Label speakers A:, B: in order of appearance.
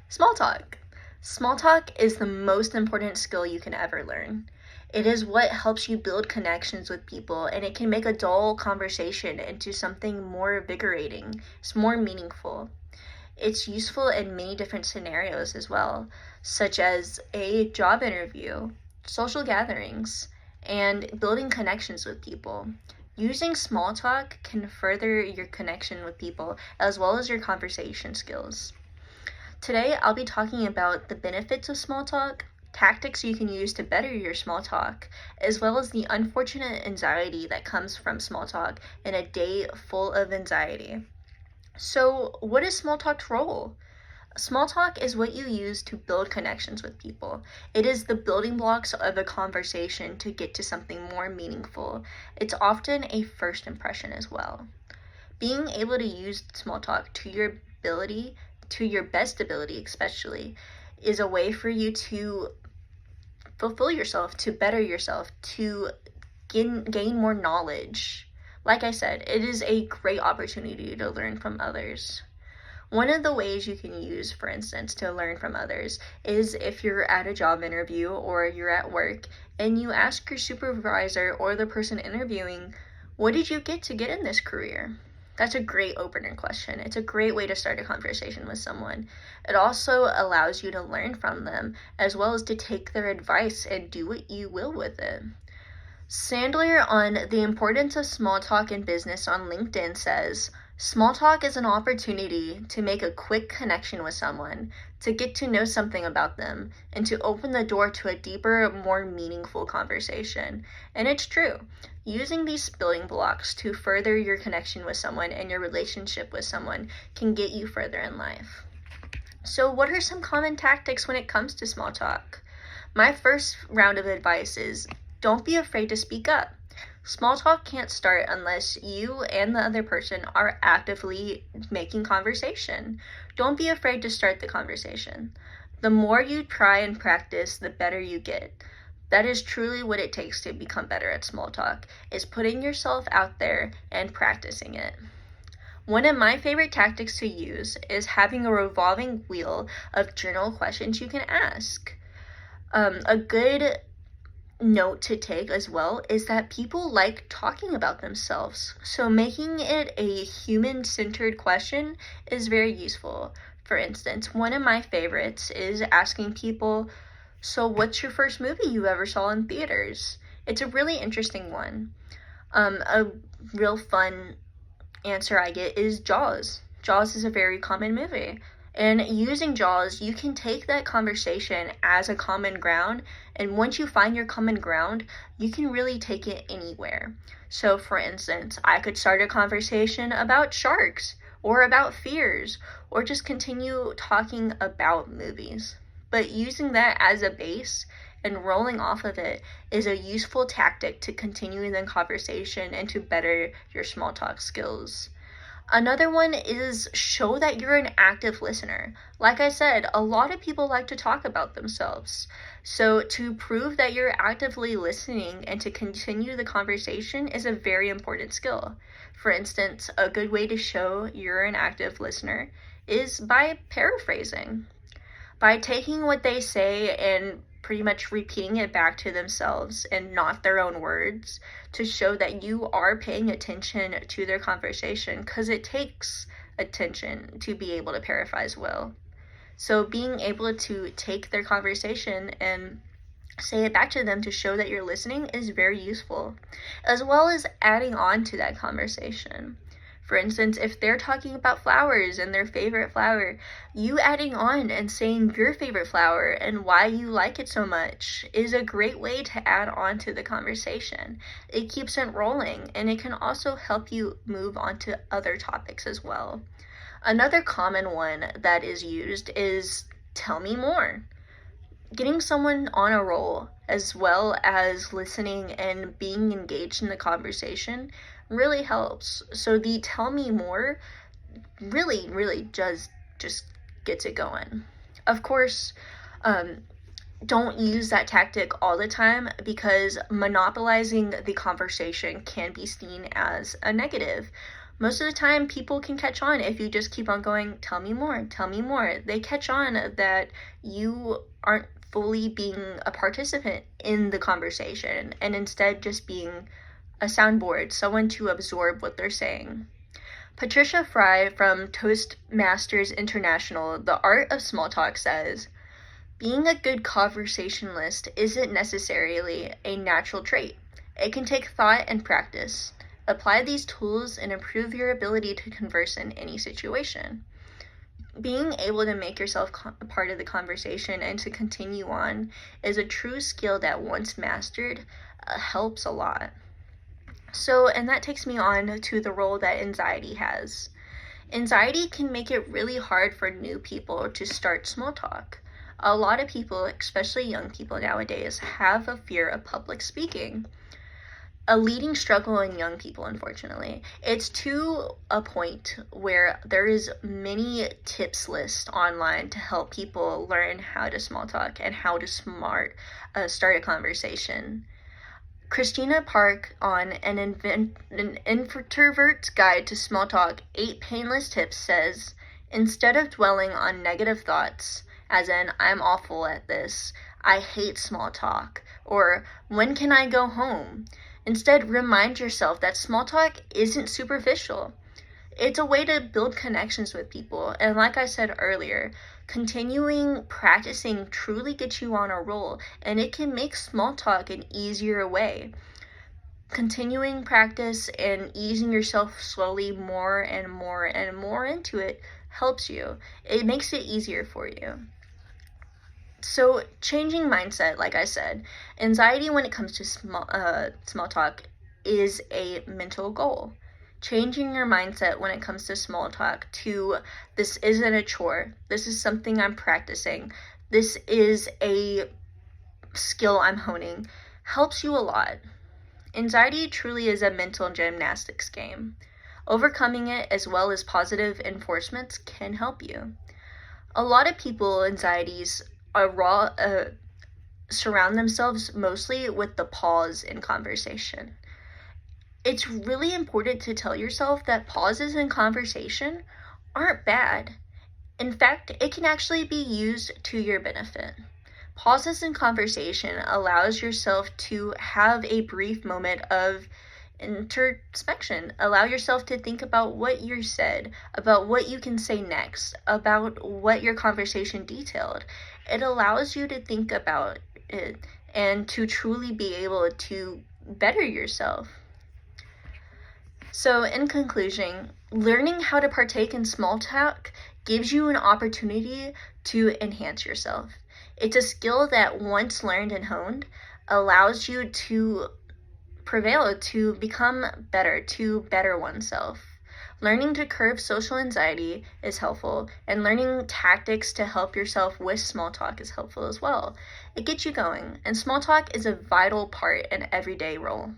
A: Small talk. Small talk is the most important skill you can ever learn. It is what helps you build connections with people, and it can make a dull conversation into something more invigorating. It's more meaningful. It's useful in many different scenarios as well, such as a job interview, social gatherings, and building connections with people. Using small talk can further your connection with people as well as your conversation skills. Today, I'll be talking about the benefits of small talk, tactics you can use to better your small talk, as well as the unfortunate anxiety that comes from small talk in a day full of anxiety. So, what is small talk's role? Small talk is what you use to build connections with people. It is the building blocks of a conversation to get to something more meaningful. It's often a first impression as well. Being able to use small talk to your ability, to your best ability especially, is a way for you to fulfill yourself, to better yourself, to gain more knowledge. Like I said, it is a great opportunity to learn from others. One of the ways you can use, for instance, to learn from others is if you're at a job interview or you're at work and you ask your supervisor or the person interviewing, what did you get to get in this career? That's a great opener question. It's a great way to start a conversation with someone. It also allows you to learn from them as well as to take their advice and do what you will with it. Sandler on The Importance of Small Talk in Business on LinkedIn says, small talk is an opportunity to make a quick connection with someone, to get to know something about them, and to open the door to a deeper, more meaningful conversation. And it's true. Using these building blocks to further your connection with someone and your relationship with someone can get you further in life. So, what are some common tactics when it comes to small talk? My first round of advice is don't be afraid to speak up. Small talk can't start unless you and the other person are actively making conversation. Don't be afraid to start the conversation. The more you try and practice, the better you get. That is truly what it takes to become better at small talk, is putting yourself out there and practicing it. One of my favorite tactics to use is having a revolving wheel of journal questions you can ask. A good note to take as well is that people like talking about themselves. So making it a human-centered question is very useful. For instance, one of my favorites is asking people, so what's your first movie you ever saw in theaters? It's a really interesting one. A real fun answer I get is Jaws. Jaws is a very common movie. And using Jaws, you can take that conversation as a common ground. And once you find your common ground, you can really take it anywhere. So, for instance, I could start a conversation about sharks or about fears or just continue talking about movies. But using that as a base and rolling off of it is a useful tactic to continue the conversation and to better your small talk skills. Another one is show that you're an active listener. Like I said, a lot of people like to talk about themselves. So to prove that you're actively listening and to continue the conversation is a very important skill. For instance, a good way to show you're an active listener is by paraphrasing. By taking what they say and pretty much repeating it back to themselves and not their own words to show that you are paying attention to their conversation, because it takes attention to be able to paraphrase well. So being able to take their conversation and say it back to them to show that you're listening is very useful, as well as adding on to that conversation. For instance, if they're talking about flowers and their favorite flower, you adding on and saying your favorite flower and why you like it so much is a great way to add on to the conversation. It keeps it rolling, and it can also help you move on to other topics as well. Another common one that is used is tell me more. Getting someone on a roll as well as listening and being engaged in the conversation really helps. So the tell me more really just gets it going. Of course, don't use that tactic all the time, because monopolizing the conversation can be seen as a negative. Most of the time, people can catch on if you just keep on going, tell me more, tell me more. They catch on that you aren't fully being a participant in the conversation and instead just being a soundboard, someone to absorb what they're saying. Patricia Fry from Toastmasters International, The Art of Small Talk, says, being a good conversationalist isn't necessarily a natural trait. It can take thought and practice. Apply these tools and improve your ability to converse in any situation. Being able to make yourself a part of the conversation and to continue on is a true skill that, once mastered, helps a lot. So, and that takes me on to the role that anxiety has. Anxiety can make it really hard for new people to start small talk. A lot of people, especially young people nowadays, have a fear of public speaking. A leading struggle in young people, unfortunately. It's to a point where there is many tips lists online to help people learn how to small talk and how to start a conversation. Christina Park on an Introvert's Guide to Small Talk, 8 Painless Tips says, instead of dwelling on negative thoughts, as in, I'm awful at this, I hate small talk, or when can I go home? Instead, remind yourself that small talk isn't superficial. It's a way to build connections with people, and like I said earlier, continuing practicing truly gets you on a roll, and it can make small talk an easier way. Continuing practice and easing yourself slowly more and more and more into it helps you. It makes it easier for you. So changing mindset, like I said, anxiety when it comes to small talk is a mental goal. Changing your mindset when it comes to small talk to, this isn't a chore, this is something I'm practicing, this is a skill I'm honing, helps you a lot. Anxiety truly is a mental gymnastics game. Overcoming it, as well as positive reinforcements, can help you. A lot of people, anxieties surround themselves mostly with the pause in conversation. It's really important to tell yourself that pauses in conversation aren't bad. In fact, it can actually be used to your benefit. Pauses in conversation allows yourself to have a brief moment of introspection. Allow yourself to think about what you said, about what you can say next, about what your conversation detailed. It allows you to think about it and to truly be able to better yourself. So, in conclusion, learning how to partake in small talk gives you an opportunity to enhance yourself. It's a skill that, once learned and honed, allows you to prevail, to become better, to better oneself. Learning to curb social anxiety is helpful, and learning tactics to help yourself with small talk is helpful as well. It gets you going, and small talk is a vital part in everyday role.